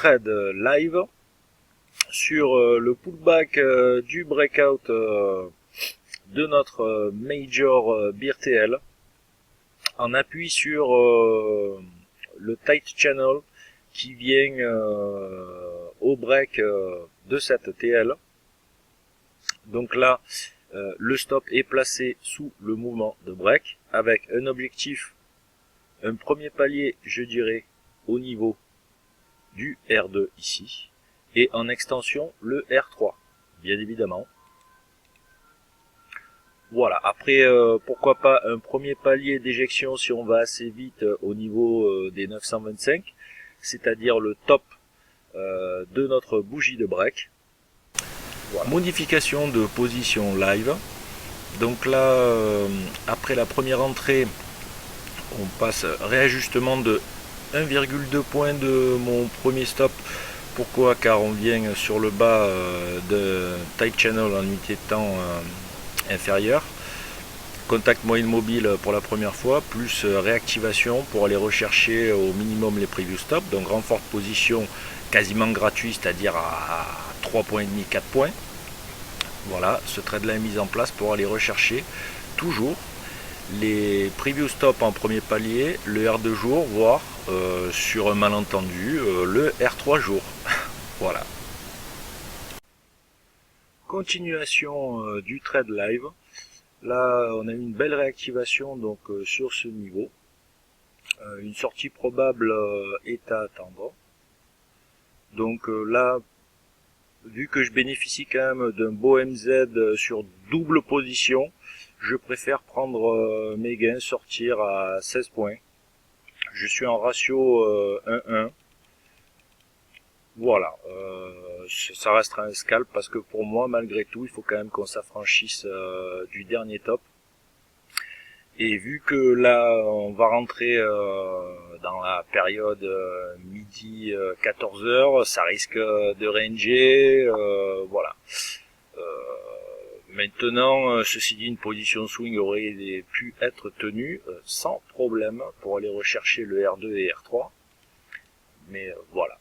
trade live sur le pullback du breakout de notre major BRTL en appui sur le tight channel qui vient au break de cette TL. Donc là, le stop est placé sous le mouvement de break avec un objectif, un premier palier, je dirais, au niveau du R2 ici, et en extension le R3, bien évidemment. Voilà, après pourquoi pas un premier palier d'éjection si on va assez vite au niveau des 925, c'est-à-dire le top de notre bougie de break. Voilà. Modification de position live. Donc là, après la première entrée, on passe réajustement de 1,2 points de mon premier stop. Pourquoi? Car on vient sur le bas de tight channel en unité de temps inférieure. Contact moyenne mobile pour la première fois, plus réactivation pour aller rechercher au minimum les previous stops. Donc renfort de position quasiment gratuit, c'est-à-dire à 3,5 points, 4 points. Voilà, ce trade là est mis en place pour aller rechercher toujours les preview stops en premier palier, le R2 jour, voire sur un malentendu, le R3 jour. Voilà. Continuation du trade live. Là, on a eu une belle réactivation donc sur ce niveau. Une sortie probable est à attendre. Donc là, vu que je bénéficie quand même d'un beau MZ sur double position, je préfère prendre mes gains, sortir à 16 points. Je suis en ratio 1-1. Voilà, ça restera un scalp parce que pour moi, malgré tout, il faut quand même qu'on s'affranchisse du dernier top. Et vu que là, on va rentrer dans la période midi 14h, ça risque de ranger, voilà. Maintenant, ceci dit, une position swing aurait pu être tenue sans problème pour aller rechercher le R2 et R3. Mais voilà.